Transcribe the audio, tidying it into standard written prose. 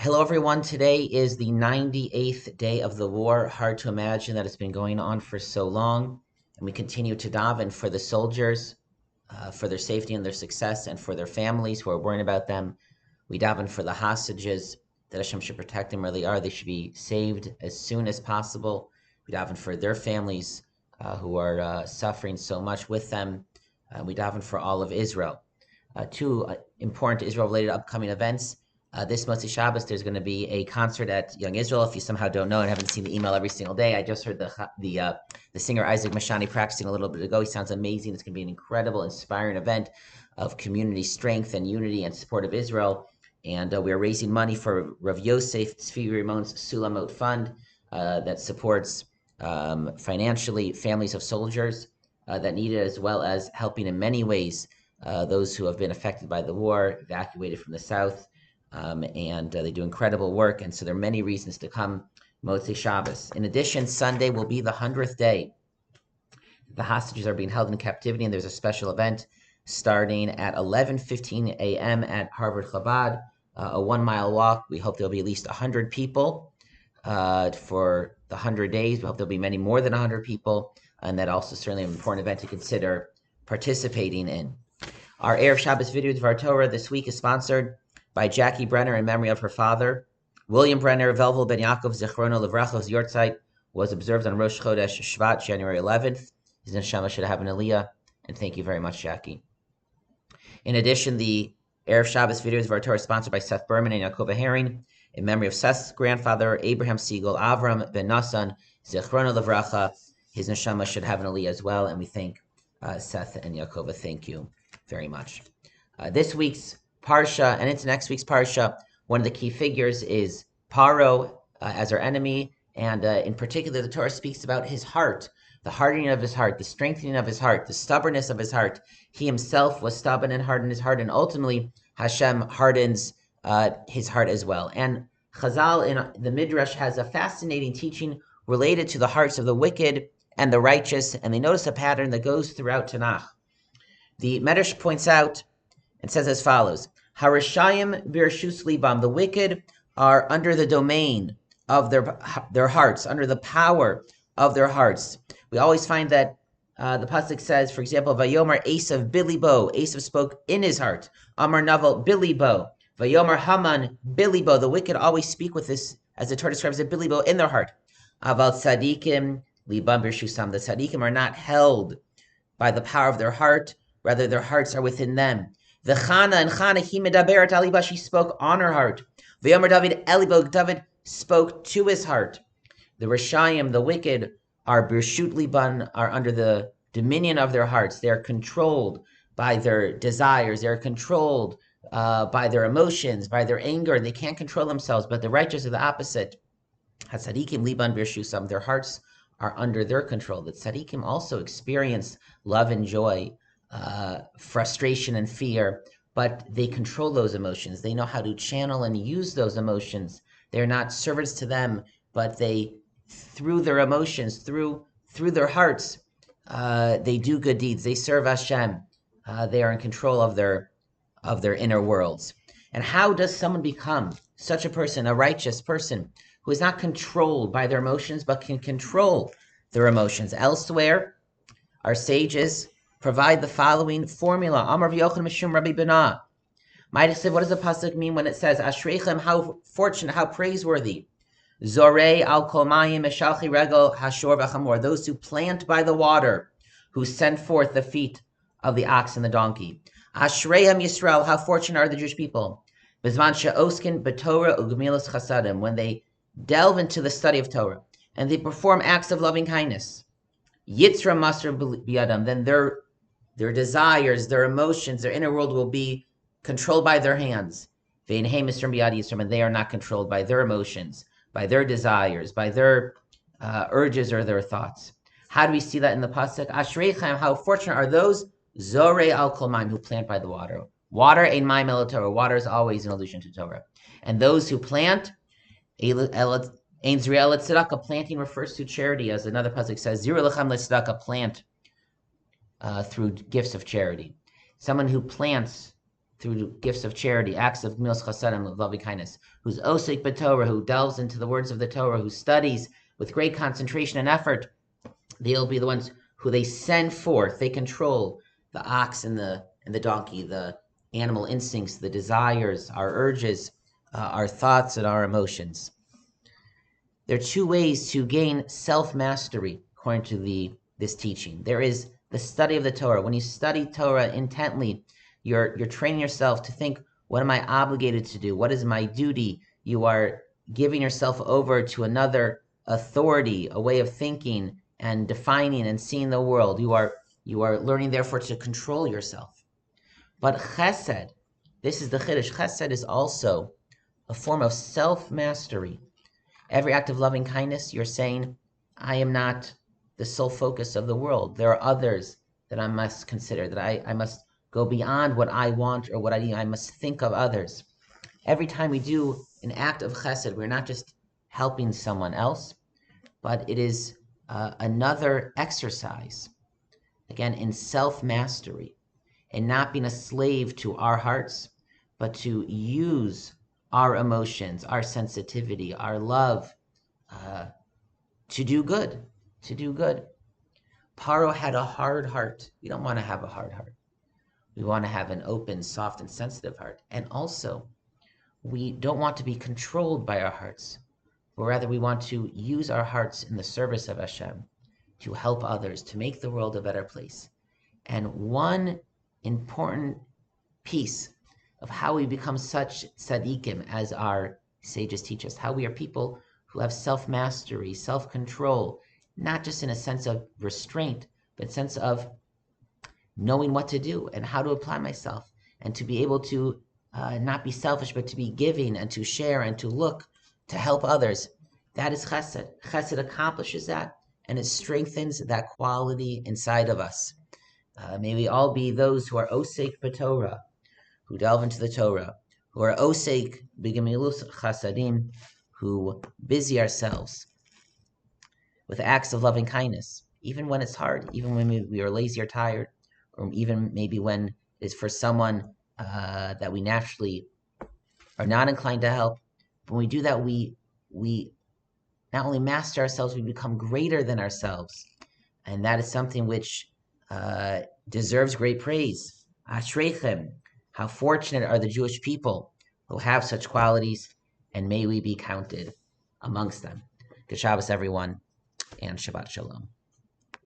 Hello, everyone. Today is the 98th day of the war. Hard to imagine that it's been going on for so long. And we continue to daven for the soldiers, for their safety and their success, and for their families who are worrying about them. We daven for the hostages, that Hashem should protect them where they are. They should be saved as soon as possible. We daven for their families who are suffering so much with them. We daven for all of Israel. Two important Israel-related upcoming events. This Motzi Shabbos, there's going to be a concert at Young Israel. If you somehow don't know and haven't seen the email every single day, I just heard the singer Isaac Mashani practicing a little bit ago. He sounds amazing. It's going to be an incredible, inspiring event of community strength and unity and support of Israel. And we are raising money for Rav Yosef Tzvi Rimon's Sulamot Fund that supports financially families of soldiers that need it, as well as helping in many ways those who have been affected by the war, evacuated from the south. And they do incredible work, and so there are many reasons to come Motzei Shabbos. In addition, Sunday will be the 100th day. The hostages are being held in captivity, and there's a special event starting at 11:15 a.m. at Harvard Chabad, a 1-mile walk. We hope there'll be at least 100 people for the 100 days. We hope there'll be many more than 100 people, and that also certainly an important event to consider participating in. Our Erev Shabbos video Dvar Torah this week is sponsored by Jackie Brenner in memory of her father. William Brenner, Velvel Ben Yaakov Zichrono Levrachos Yortzeit, was observed on Rosh Chodesh Shvat, January 11th. His neshama should have an aliyah, and thank you very much, Jackie. In addition, the Erev Shabbos videos of our Torah is sponsored by Seth Berman and Yaakov Herring in memory of Seth's grandfather, Abraham Siegel, Avram Ben Nassan, Zichrono Levracha. His neshama should have an aliyah as well, and we thank Seth and Yaakov. Thank you very much. This week's Parsha, and into next week's Parsha, one of the key figures is Paro as our enemy, and in particular, the Torah speaks about his heart, the hardening of his heart, the strengthening of his heart, the stubbornness of his heart. He himself was stubborn and hardened his heart, and ultimately Hashem hardens his heart as well. And Chazal in the Midrash has a fascinating teaching related to the hearts of the wicked and the righteous, and they notice a pattern that goes throughout Tanakh. The Midrash points out and says as follows: Harashayim birshus libam, the wicked are under the domain of their hearts, under the power of their hearts. We always find that the pasuk says, for example, Vayomer Esav bilibo, Esav spoke in his heart. Amar Naval bilibo, Vayomer Haman bilibo. The wicked always speak with this, as the Torah describes it, bilibo, in their heart. Aval tzadikim libam birshusam. The tzadikim are not held by the power of their heart, rather their hearts are within them. The Chana and Chana, he medaberet aliba, she spoke on her heart. V'yomer David elibo, David spoke to his heart. The Rishayim, the wicked, are birshut liban, are under the dominion of their hearts. They are controlled by their desires. They are controlled by their emotions, by their anger. They can't control themselves, but the righteous are the opposite. Hatzadikim liban birshusam, their hearts are under their control. The tzadikim also experience love and joy, frustration and fear, but they control those emotions. They know how to channel and use those emotions. They're not servants to them, but they, through their emotions, through their hearts, they do good deeds. They serve Hashem. They are in control of their inner worlds. And how does someone become such a person, a righteous person, who is not controlled by their emotions, but can control their emotions? Elsewhere, our sages provide the following formula. Amar v'yochanan mishum Rabbi Bana. Might say, what does the pasuk mean when it says, Ashreichem, how fortunate, how praiseworthy. Zorei al kol mayim meshalchi regel hashor v'chamor. Those who plant by the water, who send forth the feet of the ox and the donkey. Ashreihem Yisrael, how fortunate are the Jewish people. Bizman she'oskin b'Torah ugemilas chasadim, when they delve into the study of Torah and they perform acts of loving kindness. Yitzra masr biyadam, then their desires, their emotions, their inner world will be controlled by their hands. And they are not controlled by their emotions, by their desires, by their urges or their thoughts. How do we see that in the pasuk? Ashreichem, how fortunate are those zorei al kol mayim, who plant by the water. Water ein mayim el Torah. Water is always an allusion to Torah. And those who plant, ein zriel tzedakah, planting refers to charity, as another pasuk says, zira lechem tzedakah, plant through gifts of charity. Someone who plants through gifts of charity, acts of gmilas chasadim, of loving kindness, who's osik b'Torah, who delves into the words of the Torah, who studies with great concentration and effort, they'll be the ones who they send forth. They control the ox and the donkey, the animal instincts, the desires, our urges, our thoughts, and our emotions. There are two ways to gain self-mastery, according to this teaching. There is the study of the Torah. When you study Torah intently, you're training yourself to think, what am I obligated to do? What is my duty? You are giving yourself over to another authority, a way of thinking and defining and seeing the world. You are learning, therefore, to control yourself. But chesed, this is the chiddush. Chesed is also a form of self-mastery. Every act of loving kindness, you're saying, I am not the sole focus of the world. There are others that I must consider, that I must go beyond what I want or what I need. I must think of others. Every time we do an act of chesed, we're not just helping someone else, but it is another exercise, again, in self-mastery, and not being a slave to our hearts, but to use our emotions, our sensitivity, our love, to do good, Paro had a hard heart. We don't want to have a hard heart. We want to have an open, soft, and sensitive heart. And also, we don't want to be controlled by our hearts, but rather we want to use our hearts in the service of Hashem, to help others, to make the world a better place. And one important piece of how we become such tzaddikim, as our sages teach us, how we are people who have self-mastery, self-control, not just in a sense of restraint, but a sense of knowing what to do and how to apply myself, and to be able to not be selfish, but to be giving and to share and to look to help others. That is chesed. Chesed accomplishes that, and it strengthens that quality inside of us. May we all be those who are osek b'Torah, who delve into the Torah, who are osek b'gemilus chasadim, who busy ourselves with acts of loving kindness, even when it's hard, even when we are lazy or tired, or even maybe when it's for someone that we naturally are not inclined to help. When we do that, we not only master ourselves, we become greater than ourselves. And that is something which deserves great praise. Ashreichem, how fortunate are the Jewish people who have such qualities, and may we be counted amongst them. Good Shabbos, everyone, and Shabbat Shalom.